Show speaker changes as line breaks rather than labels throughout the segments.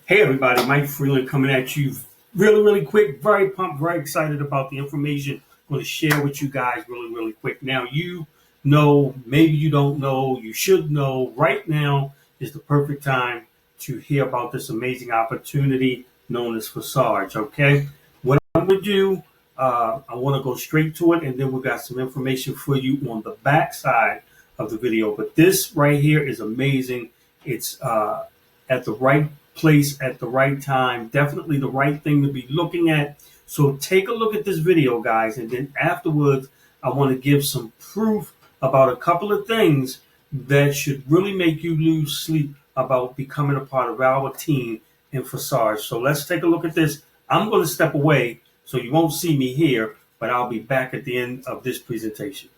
Hey everybody, Mike Freeland coming at you really quick. Very pumped, very excited about the information I'm going to share with you guys really quick. Now, you know, maybe you don't know, you should know. Right now is the perfect time to hear about this amazing opportunity known as Forsage, okay? What I'm going to do, I want to go straight to it, and then we got some information for you on the back side of the video. But this right here is amazing. It's at the right place at the right time. Definitely the right thing to be looking at. So take a look at this video, guys, and then afterwards, I want to give some proof about a couple of things that should really make you lose sleep about becoming a part of our team in Forsage. So let's take a look at this. I'm going to step away so you won't see me here, but I'll be back at the end of this presentation.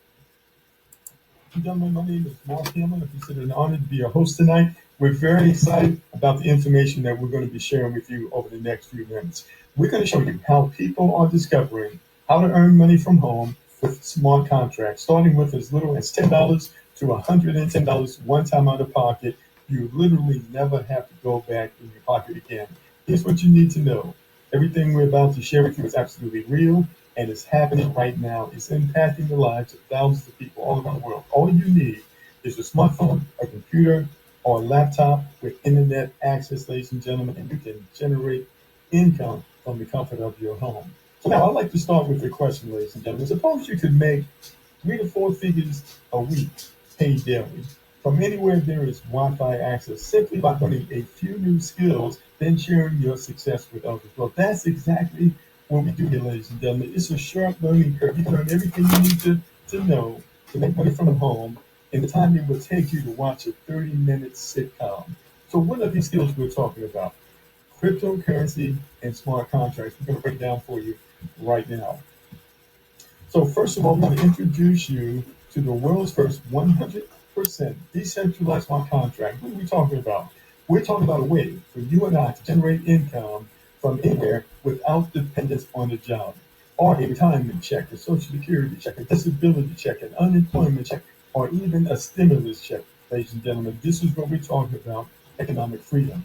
Gentlemen, my name is Mark Hamlin. I consider it an honor to be your host tonight. We're very excited about the information that we're going to be sharing with you over the next few minutes. We're going to show you how people are discovering how to earn money from home with smart contracts, starting with as little as $10 to $110 one time out of pocket. You literally never have to go back in your pocket again. Here's what you need to know. Everything we're about to share with you is absolutely real and it's happening right now. It's impacting the lives of thousands of people all around the world. All you need is a smartphone, a computer, or a laptop with internet access, ladies and gentlemen, and you can generate income from the comfort of your home. So now I'd like to start with a question, ladies and gentlemen. Suppose you could make 3 to 4 figures a week paid daily from anywhere there is Wi-Fi access simply by learning a few new skills, then sharing your success with others. Well, that's exactly what we do here, ladies and gentlemen. It's a sharp learning curve. You learn everything you need to know to make money from home in the time it will take you to watch a 30-minute sitcom. So what are these skills we're talking about? Cryptocurrency and smart contracts. We're going to break it down for you right now. So first of all, I'm going to introduce you to the world's first 100% decentralized smart contract. What are we talking about? We're talking about a way for you and I to generate income from anywhere without dependence on a job, or a retirement check, a social security check, a disability check, an unemployment check, or even a stimulus check. Ladies and gentlemen, this is what we're talking about, economic freedom.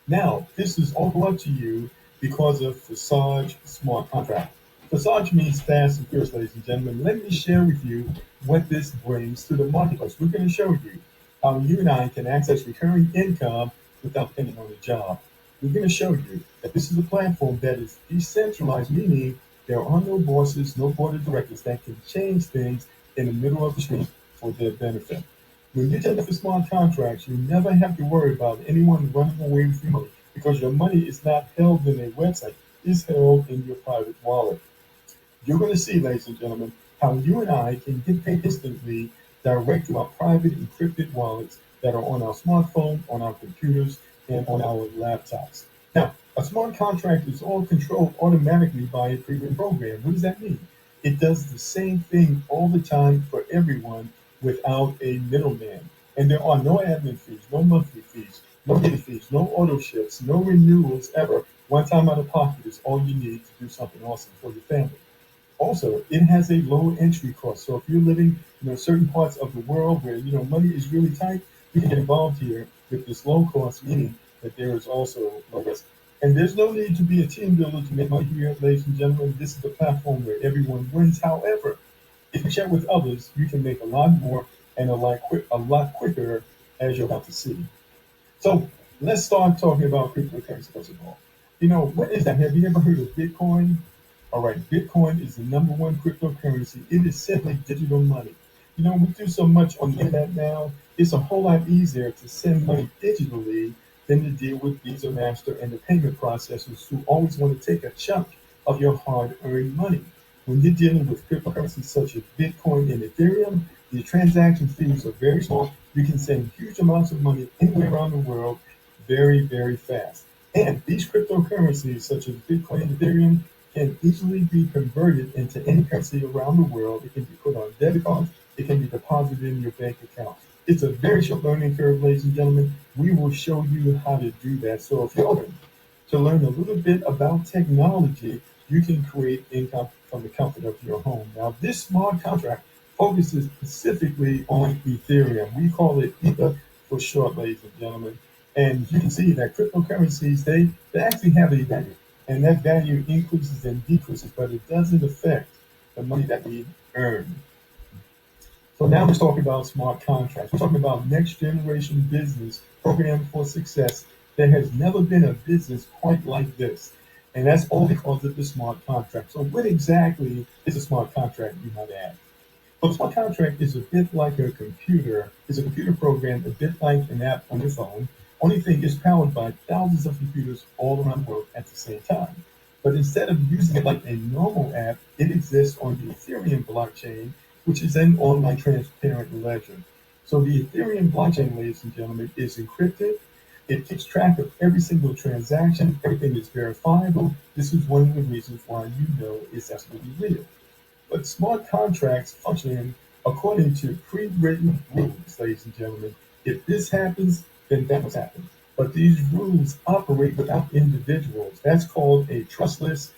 Now, this is all brought to you because of Forsage Smart Contract. Forsage means fast and furious, ladies and gentlemen. Let me share with you what this brings to the marketplace. We're going to show you how you and I can access recurring income without depending on a job. We're going to show you that this is a platform that is decentralized, meaning there are no bosses, no board of directors that can change things in the middle of the street for their benefit. When you take up the smart contracts, you never have to worry about anyone running away with your money because your money is not held in a website, it's held in your private wallet. You're going to see, ladies and gentlemen, how you and I can get paid instantly direct to our private encrypted wallets that are on our smartphone, on our computers, and on our laptops. Now, a smart contract is all controlled automatically by a pre-written program. What does that mean? It does the same thing all the time for everyone without a middleman. And there are no admin fees, no monthly fees, no daily fees, no auto ships, no renewals ever. One time out of pocket is all you need to do something awesome for your family. Also, it has a low entry cost. So if you're living in certain parts of the world where money is really tight, you can get involved here with this low cost, meaning that there is also low risk. And there's no need to be a team builder to make money here, ladies and gentlemen. This is a platform where everyone wins. However, if you share with others, you can make a lot more and a lot quicker, as you're about to see. So let's start talking about cryptocurrency first of all. What is that? Have you ever heard of Bitcoin? All right, Bitcoin is the #1 cryptocurrency. It is simply digital money. We do so much on the internet now. It's a whole lot easier to send money digitally than to deal with Visa, Master, and the payment processors who always want to take a chunk of your hard-earned money. When you're dealing with cryptocurrencies such as Bitcoin and Ethereum, the transaction fees are very small. You can send huge amounts of money anywhere around the world very fast. And these cryptocurrencies such as Bitcoin and Ethereum can easily be converted into any currency around the world. It can be put on debit cards. It can be deposited in your bank account. It's a very short learning curve, ladies and gentlemen. We will show you how to do that. So if you're open to learn a little bit about technology, you can create income from the comfort of your home. Now, this smart contract focuses specifically on Ethereum. We call it Ether for short, ladies and gentlemen. And you can see that cryptocurrencies, they actually have a value. And that value increases and decreases, but it doesn't affect the money that we earn. So now we're talking about smart contracts. We're talking about next generation business programmed for success. There has never been a business quite like this. And that's all because of the smart contract. So what exactly is a smart contract, you might ask? Well, a smart contract is a bit like a computer. It's a computer program, a bit like an app on your phone. Only thing is powered by thousands of computers all around the world at the same time. But instead of using it like a normal app, it exists on the Ethereum blockchain, which is an online transparent ledger. So the Ethereum blockchain, ladies and gentlemen, is encrypted. It keeps track of every single transaction. Everything is verifiable. This is one of the reasons why you know it's absolutely real. But smart contracts function according to pre-written rules, ladies and gentlemen. If this happens, then that must happen. But these rules operate without individuals. That's called a trustless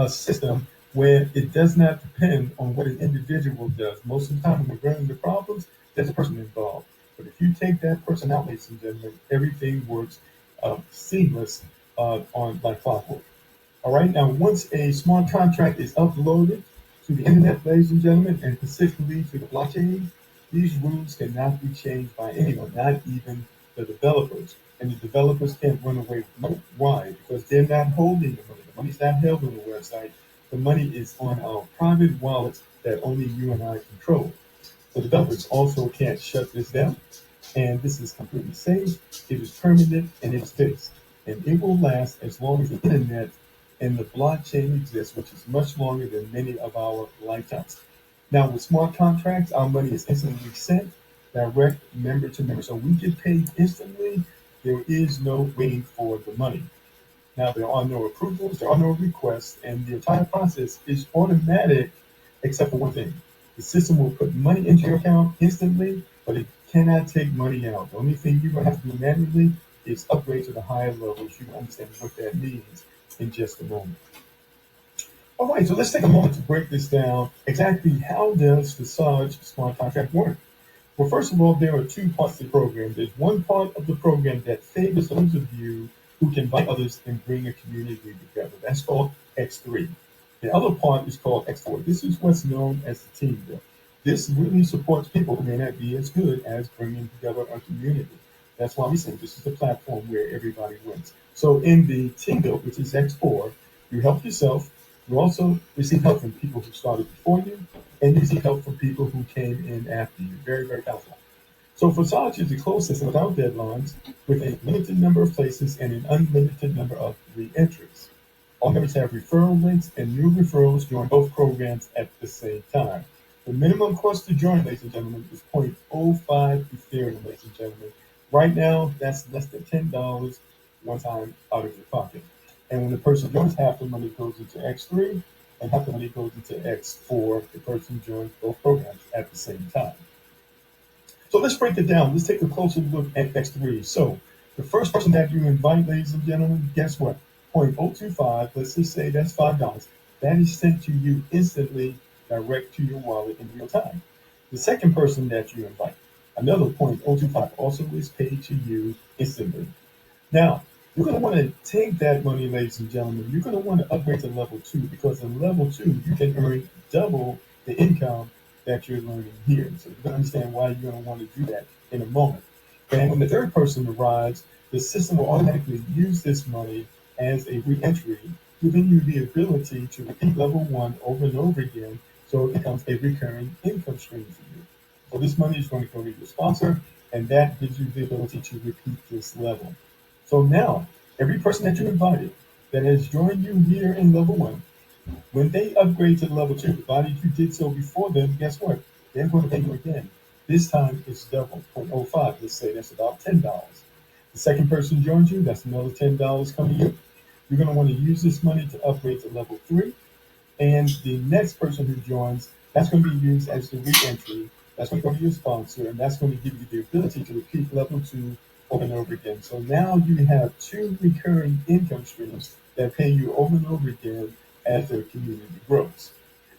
system where it does not depend on what an individual does. Most of the time when we're running the problems, there's a person involved. But if you take that person out, ladies and gentlemen, everything works seamless on like clockwork. All right, now once a smart contract is uploaded to the internet, ladies and gentlemen, and specifically to the blockchain, these rules cannot be changed by anyone, not even the developers. And the developers can't run away with money. Why? Because they're not holding the money. The money's not held on the website. The money is on our private wallets that only you and I control. So developers also can't shut this down. And this is completely safe, it is permanent, and it's fixed. And it will last as long as the internet and the blockchain exists, which is much longer than many of our lifetimes. Now, with smart contracts, our money is instantly sent direct member to member. So we get paid instantly. There is no waiting for the money. Now, there are no approvals, there are no requests, and the entire process is automatic except for one thing. The system will put money into your account instantly, but it cannot take money out. The only thing you're going to have to do manually is upgrade to the higher levels. You can understand what that means in just a moment. All right, so let's take a moment to break this down. Exactly how does the Forsage smart contract work? Well, first of all, there are two parts to the program. There's one part of the program that favors those of you who can invite others and bring a community together. That's called X3. The other part is called X4. This is what's known as the team build. This really supports people who may not be as good as bringing together a community. That's why we say this is the platform where everybody wins. So in the team build, which is X4, you help yourself. You also receive help from people who started before you, and you receive help from people who came in after you. Very, very powerful. So Forsage is a closed system without deadlines, with a limited number of places and an unlimited number of re-entries. All members have referral links, and new referrals join both programs at the same time. The minimum cost to join, ladies and gentlemen, is 0.05 Ethereum, ladies and gentlemen. Right now, that's less than $10 one time out of your pocket. And when the person joins, half the money goes into X3 and half the money goes into X4. The person joins both programs at the same time. So let's break it down. Let's take a closer look at X3. So the first person that you invite, ladies and gentlemen, guess what? 0.025, let's just say that's $5. That is sent to you instantly, direct to your wallet in real time. The second person that you invite, another 0.025, also is paid to you instantly. Now, you're going to want to take that money, ladies and gentlemen. You're going to want to upgrade to level 2 because in level 2, you can earn double the income that you're learning here. So you're going to understand why you're going to want to do that in a moment. And when the third person arrives, the system will automatically use this money as a re-entry, giving you the ability to repeat level 1 over and over again, so it becomes a recurring income stream for you. So this money is going to go to your sponsor, and that gives you the ability to repeat this level. So now, every person that you invited that has joined you here in level 1, when they upgrade to level 2, provided you did so before them, guess what? They're going to pay you again. This time it's double, 0.05. Let's say that's about $10. The second person joins you, that's another $10 coming in. You're going to want to use this money to upgrade to level 3. And the next person who joins, that's going to be used as the re-entry. That's going to go to your sponsor, and that's going to give you the ability to repeat level 2 over and over again. So now you have 2 recurring income streams that pay you over and over again as the community grows.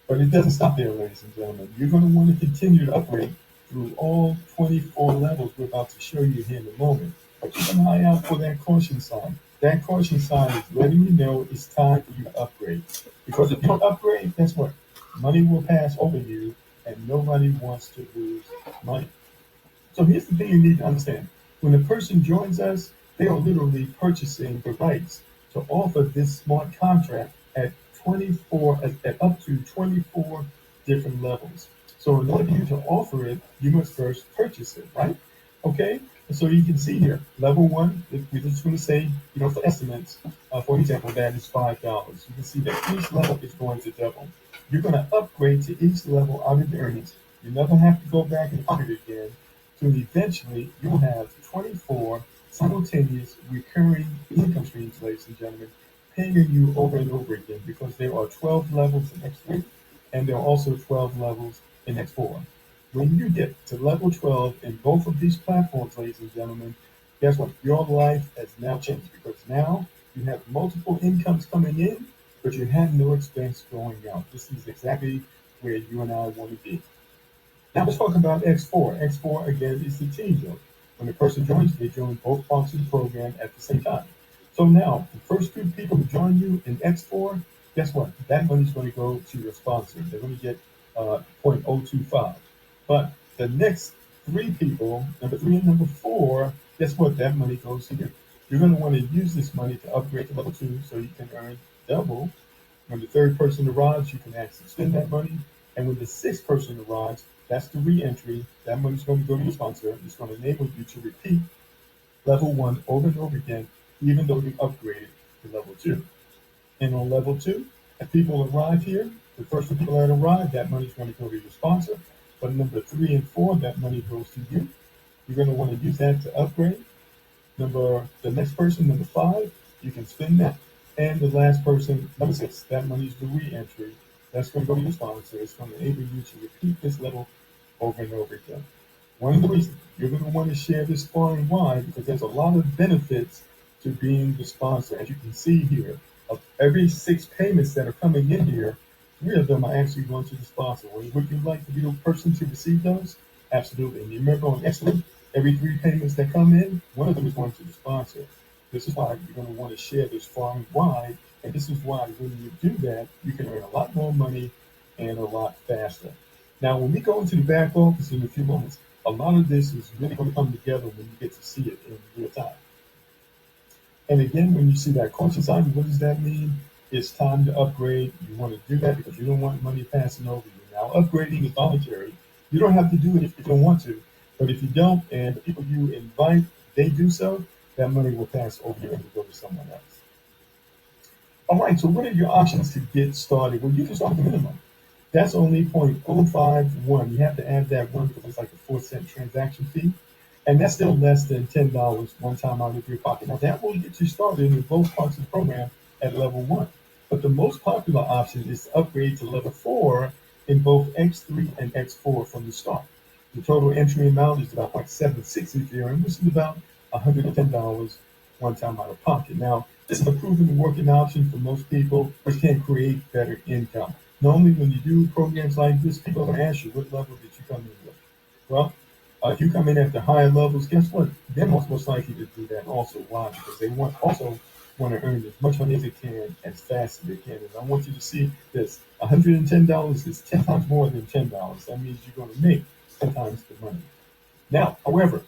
But it doesn't stop there, ladies and gentlemen. You're going to want to continue to upgrade through all 24 levels we're about to show you here in a moment. but keep an eye out for that caution sign. That caution sign is letting you know it's time for you to upgrade. Because if you don't upgrade, guess what? Money will pass over you, and nobody wants to lose money. So here's the thing you need to understand. When a person joins us, they are literally purchasing the rights to offer this smart contract at 24, at up to 24 different levels. So in order for you to offer it, you must first purchase it, right? Okay. And so you can see here, level one, we're just going to say, for estimates, for example, that is $5. You can see that each level is going to double. You're going to upgrade to each level out of the earnings. You never have to go back and audit it again. So eventually, you'll have 24 simultaneous recurring income streams, ladies and gentlemen, paying you over and over again because there are 12 levels in X3 and there are also 12 levels in X4. When you get to level 12 in both of these platforms, ladies and gentlemen, guess what? Your life has now changed because now you have multiple incomes coming in, but you have no expense going out. This is exactly where you and I want to be. Now let's talk about X4. X4 again is the team zone. When the person joins, they join both parts of the program at the same time. So now the first two people who join you in X4, guess what? That money is going to go to your sponsor. They're going to get 0.025. But the next three people, number three and number four, guess what? That money goes to you. You're going to want to use this money to upgrade to level 2 so you can earn double. When the third person arrives, you can actually spend that money. And when the sixth person arrives, that's the re-entry. That money's going to go to your sponsor. It's going to enable you to repeat level 1 over and over again, even though you upgraded to level 2. And on level 2, if people arrive here, the first two people that arrive, that money's going to go to your sponsor. But number 3 and 4, that money goes to you. You're going to want to use that to upgrade. The next person, number 5, you can spend that. And the last person, number 6, that money is the re-entry. That's going to go to your sponsor. It's going to enable you to repeat this level over and over again. One of the reasons you're going to want to share this far and wide because there's a lot of benefits to being the sponsor. As you can see here, of every 6 payments that are coming in here, 3 of them are actually going to the sponsor. Would you like to be the person to receive those? Absolutely. And you remember on Excellent, every 3 payments that come in, 1 of them is going to the sponsor. This is why you're going to want to share this far and wide. And this is why when you do that, you can earn a lot more money and a lot faster. Now, when we go into the back office in a few moments, a lot of this is really going to come together when you get to see it in real time. And again, when you see that caution sign, what does that mean? It's time to upgrade. You want to do that because you don't want money passing over you. Now, upgrading is voluntary. You don't have to do it if you don't want to. But if you don't, and the people you invite, they do so, that money will pass over you and will go to someone else. All right, so what are your options to get started? Well, you can start with the minimum. That's only 0.051. You have to add that 1 because it's like a 4-cent transaction fee. And that's still less than $10 one time out of your pocket. Now, that will get you started in both parts of the program at level 1. But the most popular option is to upgrade to level 4 in both X3 and X4 from the start. The total entry amount is about 0.76 Ethereum, which is about $110 one time out of pocket. Now, this is a proven working option for most people, which can create better income. Normally, when you do programs like this, people are going to ask you, what level did you come in with? Well, if you come in at the higher levels, guess what? They're most likely to do that also. Why? Because they also want to earn as much money as they can as fast as they can. And I want you to see this. $110 is 10 times more than $10. That means you're going to make 10 times the money. Now, however,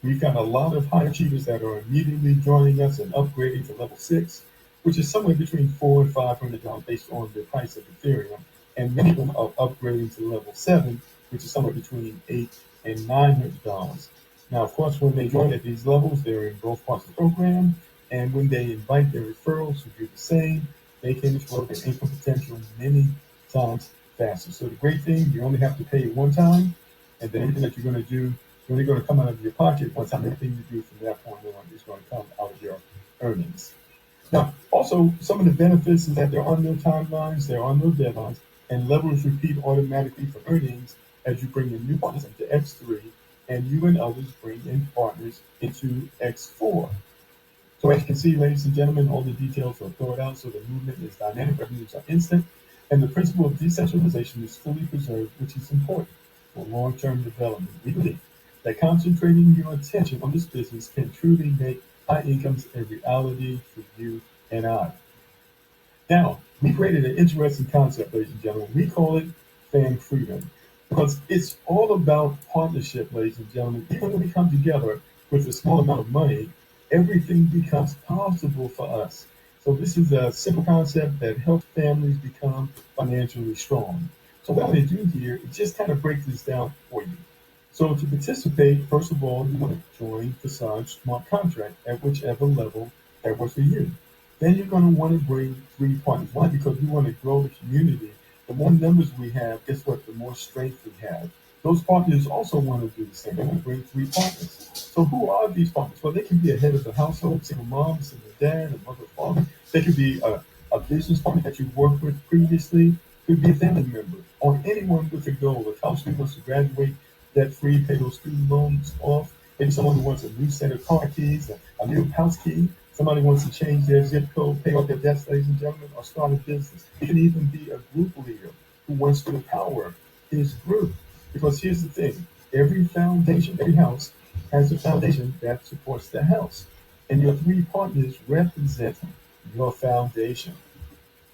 we've got a lot of high achievers that are immediately joining us and upgrading to level 6, which is somewhere between $400 and $500 based on the price of Ethereum. And many of them are upgrading to level 7, which is somewhere between $800 and $900. Now, of course, when they join at these levels, they're in both parts of the program. And when they invite their referrals to do the same, they can explode their income potential many times faster. So the great thing, you only have to pay it one time, and then everything that you're going to do is only going to come out of your pocket one time. Everything you do from that point on is going to come out of your earnings. Now, also, some of the benefits is that there are no timelines, there are no deadlines, and levels repeat automatically for earnings as you bring in new partners into X3, and you and others bring in partners into X4. So as you can see, ladies and gentlemen, all the details are thrown out, so the movement is dynamic, revenues are instant, and the principle of decentralization is fully preserved, which is important for long-term development. We believe that concentrating your attention on this business can truly make high incomes a reality for you and I. Now, we created an interesting concept, ladies and gentlemen. We call it fan freedom because it's all about partnership, ladies and gentlemen. Even when we come together with a small amount of money, everything becomes possible for us. So this is a simple concept that helps families become financially strong. So what I'm going to do here is just kind of break this down for you. So to participate, first of all, you want to join Forsage Smart Contract at whichever level that works for you. Then you're going to want to bring three partners. Why? Because we want to grow the community. The more numbers we have, guess what? The more strength we have. Those partners also want to do the same. They want to bring three partners. So who are these partners? Well, they can be a head of the household, single mom, single dad, a mother, father. They could be a business partner that you've worked with previously. Could be a family member or anyone with a goal. A college student wants to graduate debt-free, pay those student loans off. Maybe someone who wants a new set of car keys, a new house key. Somebody wants to change their zip code, pay off their debts, ladies and gentlemen, or start a business. It can even be a group leader who wants to empower his group. Because here's the thing, every foundation, every house has a foundation that supports the house. And your three partners represent your foundation.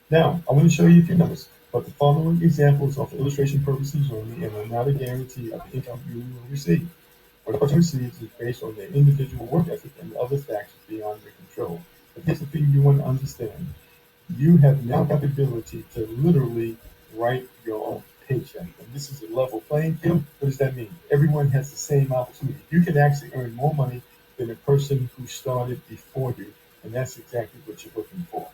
Now, I want to show you a few numbers, but the following examples are for illustration purposes only and are not a guarantee of the income you will receive. What a person receives is based on their individual work ethic and other factors beyond their control. But here's the thing you want to understand. You have now got the ability to literally write your own paycheck. And this is a level playing field. What does that mean? Everyone has the same opportunity. You can actually earn more money than the person who started before you. And that's exactly what you're looking for.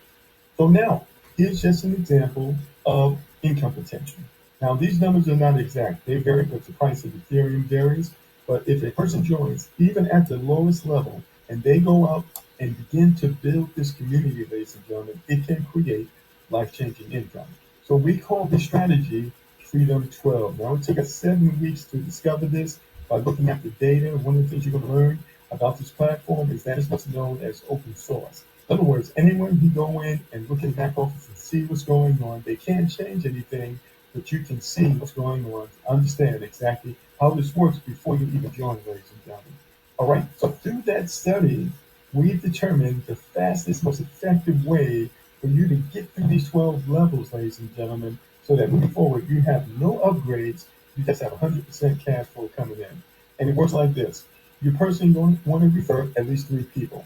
So now, here's just an example of income potential. Now, these numbers are not exact. They vary, but the price of Ethereum varies. But if a person joins, even at the lowest level, and they go out and begin to build this community, ladies and gentlemen, it can create life-changing income. So we call this strategy Freedom 12. Now, it took us 7 weeks to discover this by looking at the data. One of the things you're going to learn about this platform is that it's what's known as open source. In other words, anyone can go in and look in the back office and see what's going on. They can't change anything, but you can see what's going on, understand exactly how this works before you even join, ladies and gentlemen. All right, so through that study, we've determined the fastest, most effective way for you to get through these 12 levels, ladies and gentlemen, so that moving forward, you have no upgrades, you just have 100% cash flow coming in. And it works like this. Your person going to want to refer at least three people.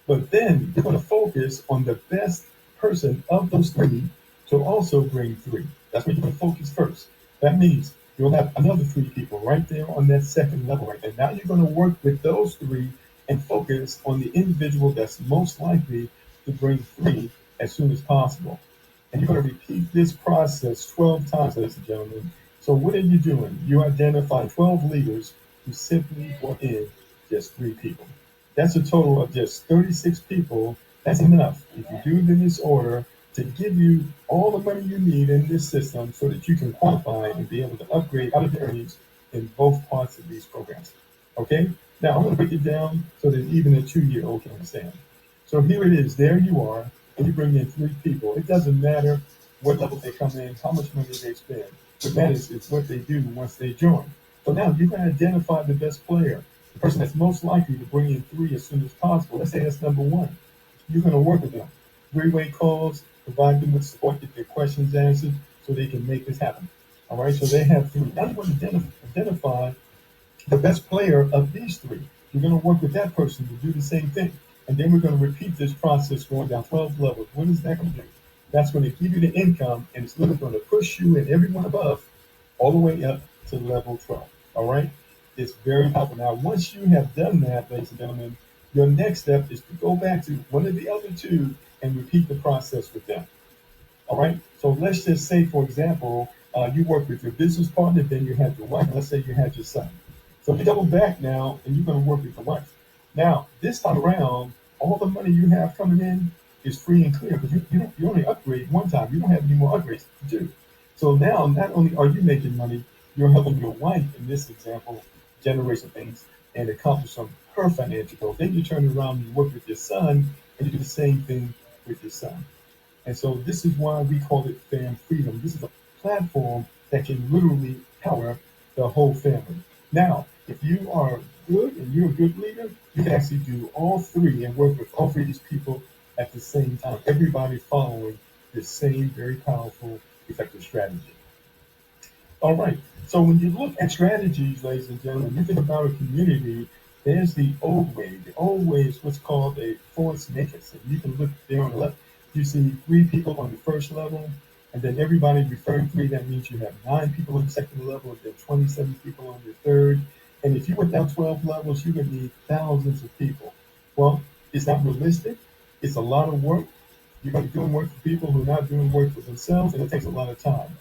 But then you're going to focus on the best person of those three to also bring three. That's where you're going to focus first. That means you'll have another three people right there on that second level right there. Now you're going to work with those three and focus on the individual that's most likely to bring three as soon as possible. And you're going to repeat this process 12 times, ladies and gentlemen. So what are you doing? You identify 12 leaders who simply brought in just three people. That's a total of just 36 people. That's enough, if you do it in this order, to give you all the money you need in this system so that you can qualify and be able to upgrade out of the earnings in both parts of these programs. Okay? Now, I'm going to break it down so that even a 2-year-old can understand. So here it is. There you are. And you bring in three people. It doesn't matter what level they come in, how much money they spend. What matters is what they do once they join. So now you can identify the best player, the person that's most likely to bring in three as soon as possible. Let's say that's number one. You're going to work with them. Three-way calls, provide them with support, get their questions answered so they can make this happen. All right, so they have three. Now you want to identify the best player of these three. You're going to work with that person to do the same thing. And then we're going to repeat this process going down 12 levels. What is that going to do? That's going to give you the income, and it's literally going to push you and everyone above all the way up to level 12. All right? It's very powerful. Now, once you have done that, ladies and gentlemen, your next step is to go back to one of the other two and repeat the process with them. All right? So let's just say, for example, you work with your business partner, then you had your wife, and let's say you had your son. So you double back now, and you're going to work with your wife. Now, this time around, all the money you have coming in is free and clear because you only upgrade one time. You don't have any more upgrades to do. So now, not only are you making money, you're helping your wife, in this example, generate some things and accomplish some her financial goals. Then you turn around and you work with your son, and you do the same thing with your son. And so this is why we call it Fam Freedom. This is a platform that can literally power the whole family. Now, If you are good and you're a good leader, you can actually do all three and work with all three of these people at the same time. Everybody following the same very powerful, effective strategy. All right. So when you look at strategies, ladies and gentlemen, you think about a community, there's the old way. The old way is what's called a force matrix. And you can look there on the left. You see three people on the first level, and then everybody referring three. That means you have 9 people on the second level, and then 27 people on the third. And if you went down 12 levels, you would need thousands of people. Well, it's not realistic. It's a lot of work. You're going to be doing work for people who are not doing work for themselves, and it takes a lot of time.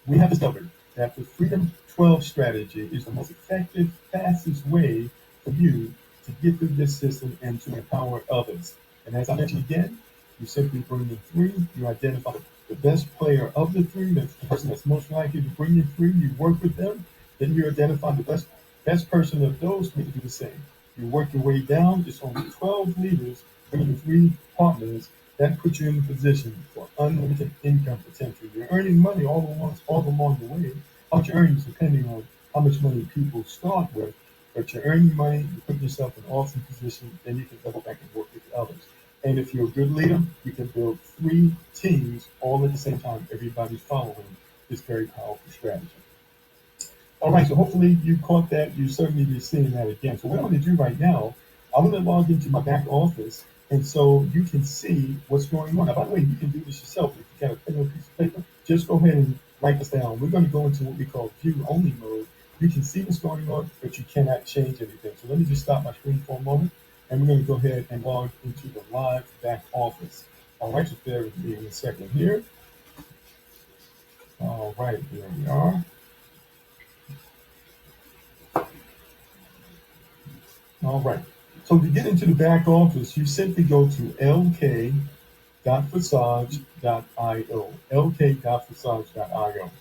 We have discovered that the Freedom 12 strategy is the most effective, fastest way for you to get through this system and to empower others. And as I mentioned again, you simply bring in three, you identify the best player of the three, the person that's most likely to bring in three, you work with them, then you identify the best person of those three to do the same. You work your way down, it's only 12 leaders, bringing three partners, that puts you in a position for unlimited income potential. You're earning money all along the way. How much you're earning is depending on how much money people start with, but you're earning money, you put yourself in an awesome position, then you can double back and work with others. And if you're a good leader, you can build three teams all at the same time. Everybody's following this very powerful strategy. All right, so hopefully you caught that. You certainly be seeing that again. So what I'm going to do right now, I'm going to log into my back office, and so you can see what's going on. Now, by the way, you can do this yourself. If you got a pen and a piece of paper, just go ahead and write this down. We're going to go into what we call view-only mode. You can see what's going on, but you cannot change anything. So let me just stop my screen for a moment, and we're going to go ahead and log into the live back office. All right, just bear with me in a second here. All right, there we are. All right. So to get into the back office, you simply go to lk.forsage.io, lk.forsage.io.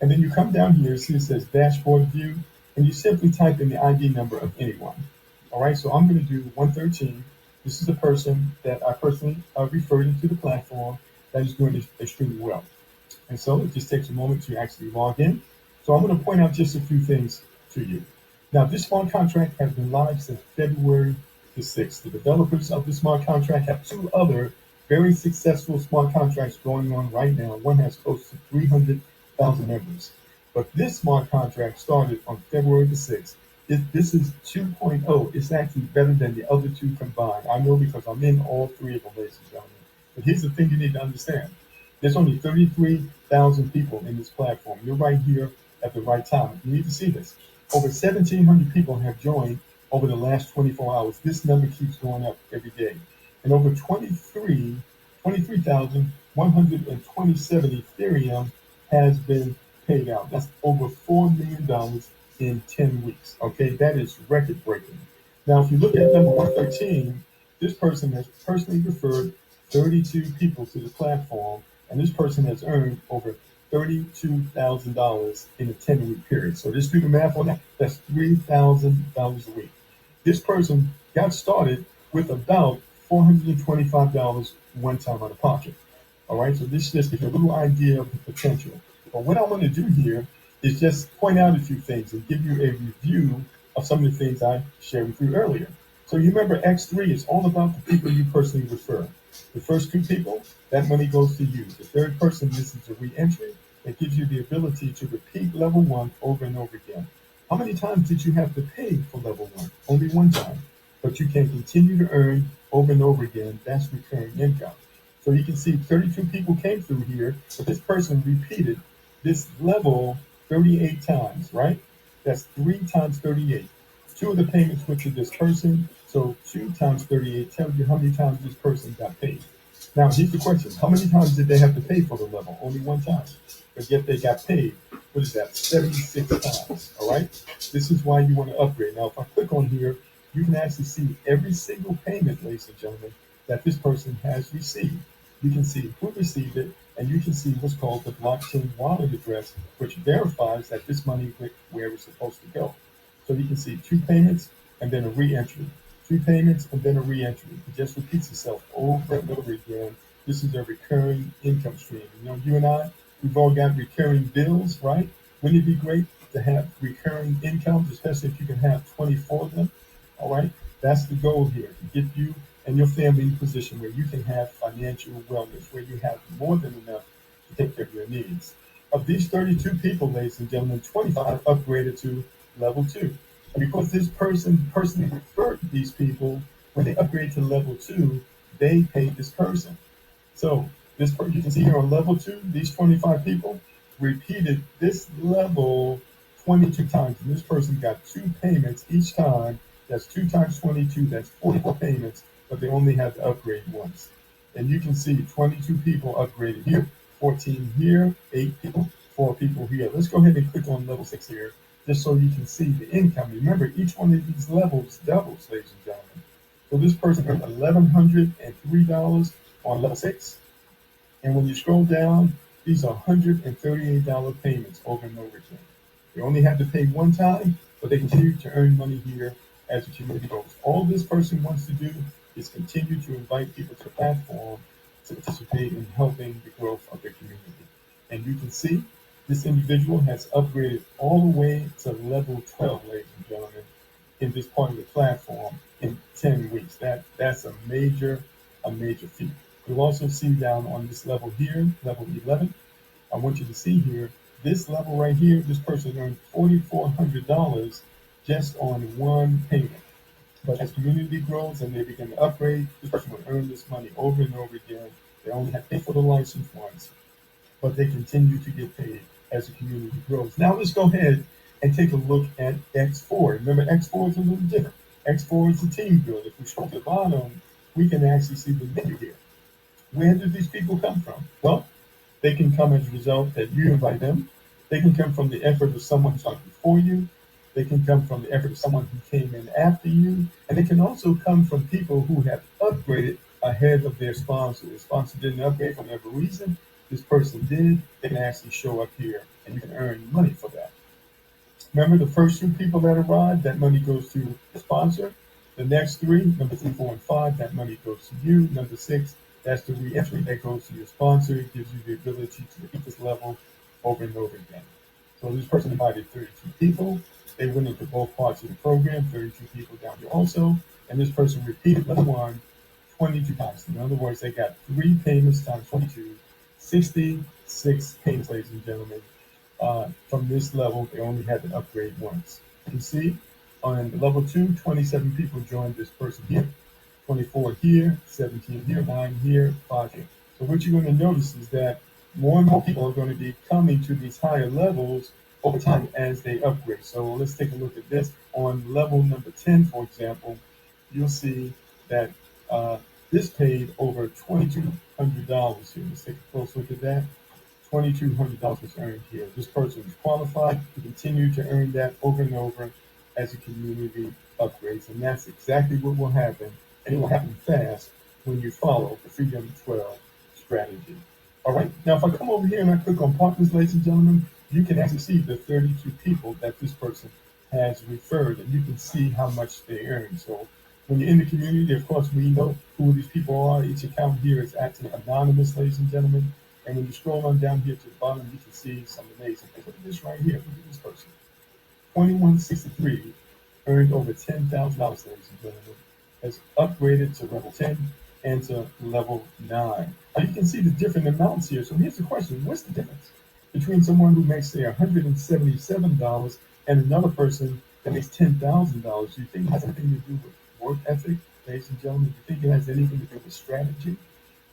And then you come down here, see it says dashboard view, and you simply type in the ID number of anyone. All right, so I'm going to do 113. This is the person that I personally referred into the platform that is doing extremely well. And so it just takes a moment to actually log in. So I'm going to point out just a few things to you. Now, this smart contract has been live since February the 6th. The developers of the smart contract have two other very successful smart contracts going on right now. One has close to 300,000 members. But this smart contract started on February the 6th. This is 2.0. It's actually better than the other two combined. I know because I'm in all three of them, ladies and gentlemen. But here's the thing you need to understand. There's only 33,000 people in this platform. You're right here at the right time. You need to see this. Over 1,700 people have joined over the last 24 hours. This number keeps going up every day. And over 23,127 Ethereum has been paid out. That's over $4 million in 10 weeks. Okay, that is record breaking. Now, if you look at number 113, this person has personally referred 32 people to the platform, and this person has earned over $32,000 in a 10-week period. So just do the math on that. That's $3,000 a week. This person got started with about $425 one time out of pocket. All right, so this just gives you a little idea of the potential. But what I want to do here is just point out a few things and give you a review of some of the things I shared with you earlier. So you remember X3 is all about the people you personally refer. The first two people, that money goes to you. The third person, this is a re-entry that gives you the ability to repeat level one over and over again. How many times did you have to pay for level one? Only one time. But you can continue to earn over and over again. That's recurring income. So you can see 32 people came through here, but this person repeated this level 38 times, right? That's 3 times 38. Two of the payments went to this person, so 2 times 38 tells you how many times this person got paid. Now, here's the question. How many times did they have to pay for the level? Only one time. But yet they got paid. What is that? 76 times, all right? This is why you want to upgrade. Now, if I click on here, you can actually see every single payment, ladies and gentlemen, that this person has received. You can see who received it, and you can see what's called the blockchain wallet address, which verifies that this money went where it's supposed to go. So you can see 2 payments and then a re-entry. 2 payments and then a re-entry. It just repeats itself over and over again. This is a recurring income stream. You know, you and I, we've all got recurring bills, right? Wouldn't it be great to have recurring incomes, especially if you can have 24 of them. All right, that's the goal here, to get you and your family in a position where you can have financial wellness, where you have more than enough to take care of your needs. Of these 32 people, ladies and gentlemen, 25 upgraded to level 2. And because this person personally referred these people, when they upgrade to level 2, they paid this person. So this person, you can see here on level 2, these 25 people repeated this level 22 times. And this person got 2 payments each time. That's 2 times 22, that's 44 payments, but they only had to upgrade once. And you can see 22 people upgraded here, 14 here, 8 people, 4 people here. Let's go ahead and click on level 6 here, just so you can see the income. Remember, each one of these levels doubles, ladies and gentlemen. So this person earned $1,103 on level 6. And when you scroll down, these are $138 payments over and over again. They only have to pay one time, but they continue to earn money here as the community grows. All this person wants to do is continue to invite people to the platform to participate in helping the growth of their community. And you can see this individual has upgraded all the way to level 12, ladies and gentlemen, in this part of the platform in 10 weeks. That's a major feat. You'll also see down on this level here, level 11, I want you to see here, this level right here, this person earned $4,400 just on one payment. But as community grows and they begin to upgrade, this person will earn this money over and over again. They only have to pay for the license once, but they continue to get paid as the community grows. Now let's go ahead and take a look at X4. Remember, X4 is a little different. X4 is a team builder. If we scroll to the bottom, we can actually see the menu here. Where did these people come from? Well, they can come as a result that you invite them. They can come from the effort of someone who started before you. They can come from the effort of someone who came in after you. And they can also come from people who have upgraded ahead of their sponsor. The sponsor didn't upgrade for whatever reason. This person did. They can actually show up here and you can earn money for that. Remember, the first 2 people that arrived, that money goes to the sponsor. The next 3, number 3, 4, and 5, that money goes to you. Number 6, that's the re-entry that goes to your sponsor. It gives you the ability to repeat this level over and over again. So this person invited 32 people. They went into both parts of the program, 32 people down here also. And this person repeated level 1 22 times. In other words, they got 3 payments times 22, 66 payments, ladies and gentlemen. From this level, they only had to upgrade once. You can see on level 2, 27 people joined this person here. 24 here, 17 here, 9 here, 5 here. So what you're going to notice is that more and more people are going to be coming to these higher levels over time as they upgrade. So let's take a look at this. On level number 10, for example, you'll see that this paid over $2,200 here. Let's take a close look at that. $2,200 was earned here. This person is qualified to continue to earn that over and over as the community upgrades. And that's exactly what will happen. And it will happen fast when you follow the Freedom 12 strategy. All right. Now, if I come over here and I click on partners, ladies and gentlemen, you can actually see the 32 people that this person has referred, and you can see how much they earn. So when you're in the community, of course, we know who these people are. Each account here is actually anonymous, ladies and gentlemen. And when you scroll on down here to the bottom, you can see some amazing things. Look at this right here. Look at this person. 2163 earned over $10,000, ladies and gentlemen, has upgraded to level 10 and to level 9. Now you can see the different amounts here. So here's the question. What's the difference between someone who makes, say, $177 and another person that makes $10,000? Do you think it has anything to do with work ethic, ladies and gentlemen? Do you think it has anything to do with strategy?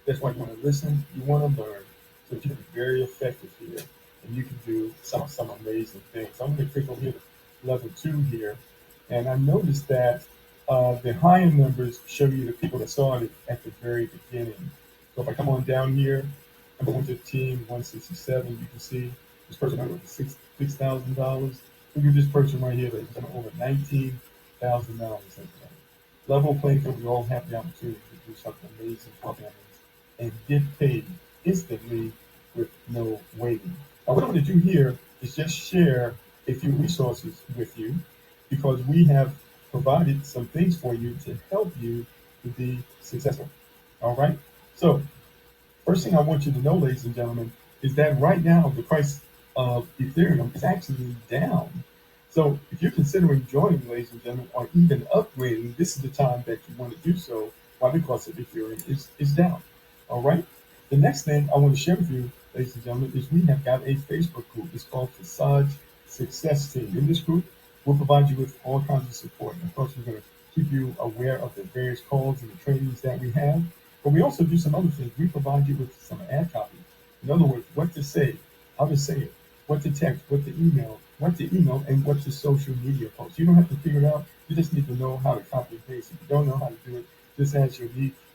That's why you want to listen, you want to learn, so that you can be very effective here, and you can do some amazing things. I'm going to click over here to level 2 here, and I noticed that the higher numbers show you the people that started at the very beginning. So if I come on down here, number 115, 167, you can see this person earned over $6,000. Look at this person right here that's over $19,000. Level playing field, we all have the opportunity to do something amazing for families and get paid instantly with no waiting. Now, what I'm going to do here is just share a few resources with you because we have provided some things for you to help you to be successful. All right. So first thing I want you to know, ladies and gentlemen, is that right now the price of Ethereum is actually down. So if you're considering joining, ladies and gentlemen, or even upgrading, this is the time that you want to do so. Why? Because of Ethereum is down. All right. The next thing I want to share with you, ladies and gentlemen, is we have got a Facebook group. It's called Forsage Success Team. In this group, we'll provide you with all kinds of support. And of course, we're going to keep you aware of the various calls and the trainings that we have. But we also do some other things. We provide you with some ad copy. In other words, what to say, how to say it, what to text, what to email, and what to social media post. You don't have to figure it out. You just need to know how to copy and paste. If you don't know how to do it, just ask your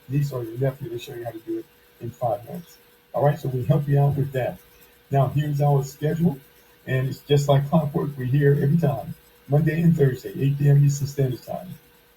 niece or your nephew to show you how to do it in 5 minutes. All right, so we help you out with that. Now, here's our schedule, and it's just like clockwork. We're here every time, Monday and Thursday, 8 p.m. Eastern Standard Time.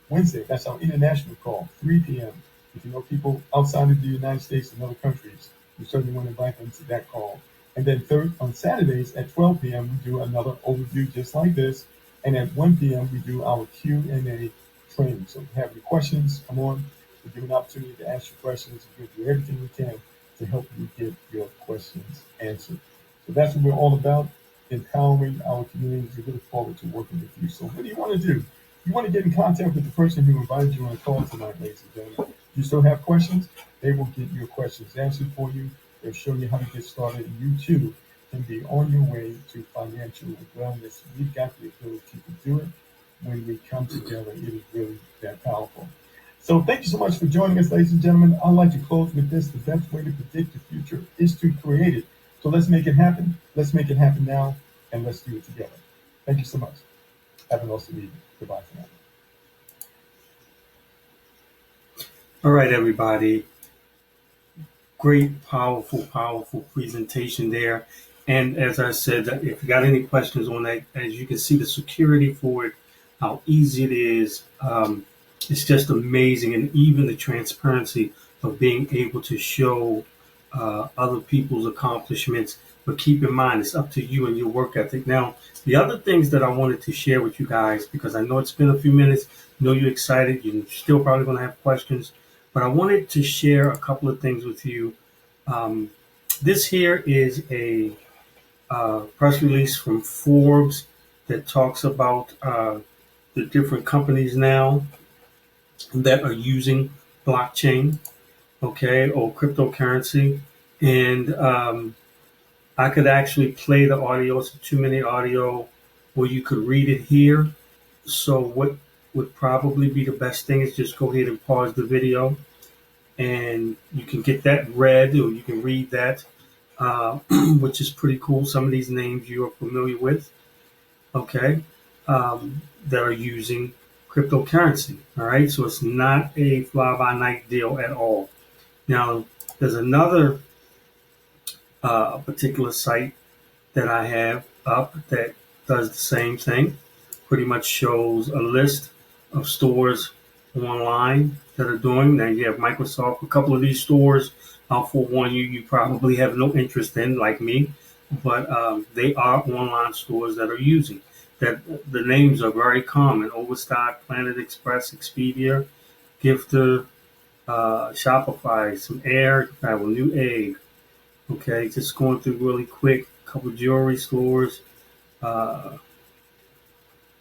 Wednesday, that's our international call, 3 p.m. If you know people outside of the United States and other countries, you certainly want to invite them to that call. And then third, on Saturdays at 12 p.m., we do another overview just like this. And at 1 p.m., we do our Q&A training. So if you have any questions, come on. We'll give you an opportunity to ask your questions. We'll do everything we can to help you get your questions answered. So that's what we're all about, empowering our communities. We look forward to working with you. So what do you want to do? You want to get in contact with the person who invited you on the call tonight, ladies and gentlemen. If you still have questions, they will get your questions answered for you. They'll show you how to get started, and you too can be on your way to financial wellness. We've got the ability to do it. When we come together, it is really that powerful. So thank you so much for joining us, ladies and gentlemen. I'd like to close with this. The best way to predict the future is to create it. So let's make it happen. Let's make it happen now, and let's do it together. Thank you so much. Have an awesome evening. Goodbye for now.
All right, everybody. Great, powerful presentation there. And as I said, if you got any questions on that, as you can see, the security for it, how easy it is, it's just amazing. And even the transparency of being able to show other people's accomplishments. But keep in mind, it's up to you and your work ethic. Now, the other things that I wanted to share with you guys, because I know it's been a few minutes, I know you're excited, you're still probably going to have questions, but I wanted to share a couple of things with you. This here is a press release from Forbes that talks about the different companies now that are using blockchain, okay, or cryptocurrency. And I could actually play the audio. It's a 2-minute audio, or you could read it here. So what would probably be the best thing is just go ahead and pause the video, and you can get that read, or you can read that, which is pretty cool. Some of these names you are familiar with, okay, that are using cryptocurrency. All right, so it's not a fly-by-night deal at all. Now, there's another particular site that I have up that does the same thing. Pretty much shows a list of stores online that are doing. Now you have Microsoft. A couple of these stores, I'll forewarn you, you probably have no interest in, like me, but they are online stores that are using that. The names are very common: Overstock, Planet Express, Expedia, Gifter, Shopify, some Air, I have a New Egg. Okay, just going through really quick. A couple jewelry stores. The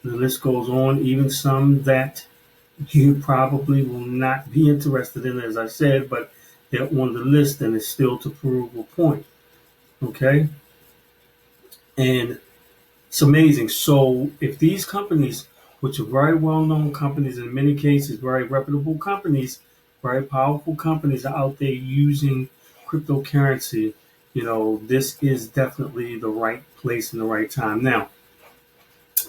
list goes on. Even some that you probably will not be interested in, as I said, but they're on the list, and it's still to prove a point. Okay, and it's amazing. So if these companies, which are very well-known companies, in many cases very reputable companies, very powerful companies, are out there using cryptocurrency, this is definitely the right place and the right time. Now,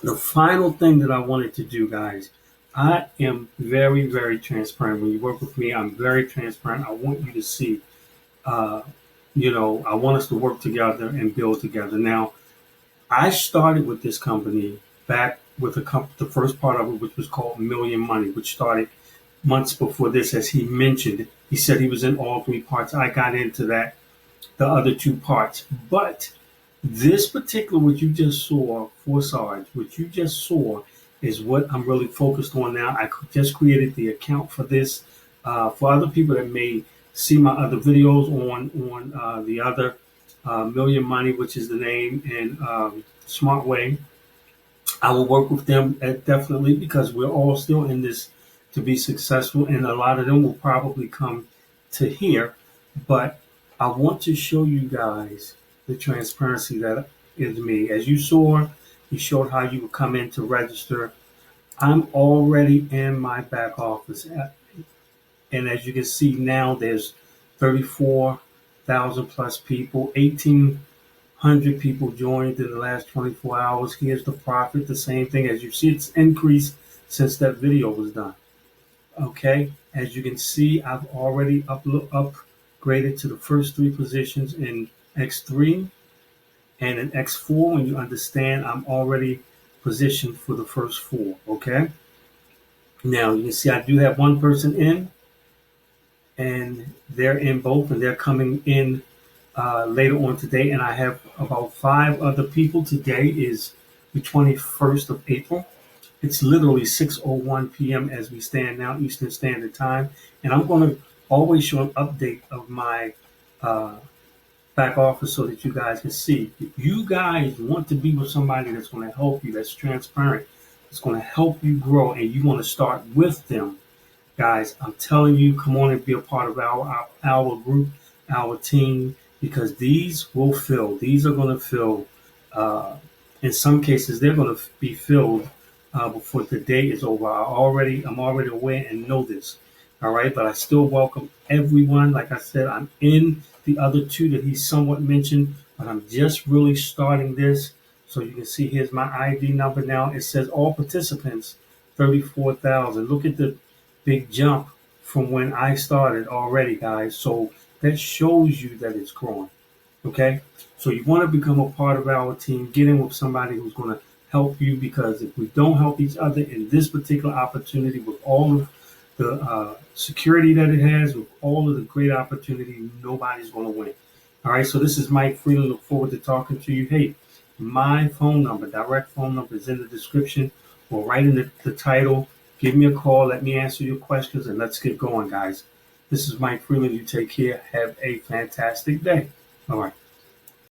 the final thing that I wanted to do, guys, I am very, very transparent. When you work with me, I'm very transparent. I want you to see, I want us to work together and build together. Now, I started with this company back with the first part of it, which was called Million Money, which started months before this, as he mentioned. He said he was in all 3 parts. I got into the other 2 parts. But this particular, what you just saw, Forsage, what you just saw is what I'm really focused on now. I just created the account for this. For other people that may see my other videos on the other Million Money, which is the name, and Smart Way. I will work with them definitely because we're all still in this to be successful, and a lot of them will probably come to here. But I want to show you guys the transparency that is me. As you saw, he showed how you would come in to register. I'm already in my back office, and as you can see now, there's 34,000 plus people, 1,800 people joined in the last 24 hours. Here's the profit, the same thing. As you see, it's increased since that video was done. Okay, as you can see, I've already upgraded to the first three positions in X3 and in X4. When you understand, I'm already positioned for the first four. Okay, now you can see I do have one person in, and they're in both, and they're coming in later on today. And I have about 5 other people. Today is the 21st of April. It's literally 6:01 p.m. as we stand now, Eastern Standard Time. And I'm going to always show an update of my back office so that you guys can see. If you guys want to be with somebody that's going to help you, that's transparent, that's going to help you grow, and you want to start with them, guys, I'm telling you, come on and be a part of our group, our team, because these will fill. These are going to fill. In some cases, they're going to be filled before the day is over. I'm already aware and know this. All right, but I still welcome everyone. Like I said, I'm in the other 2 that he somewhat mentioned, but I'm just really starting this. So you can see here's my ID number now. It says all participants, 34,000. Look at the big jump from when I started already, guys. So that shows you that it's growing. Okay, so you want to become a part of our team. Get in with somebody who's going to help you, because if we don't help each other in this particular opportunity, with all of the security that it has, with all of the great opportunity, nobody's going to win. All right, so this is Mike Freeland. Look forward to talking to you. Hey, my phone number, direct phone number, is in the description or right in the title. Give me a call. Let me answer your questions, and let's get going, guys. This is Mike Freeland. You take care. Have a fantastic day. All right.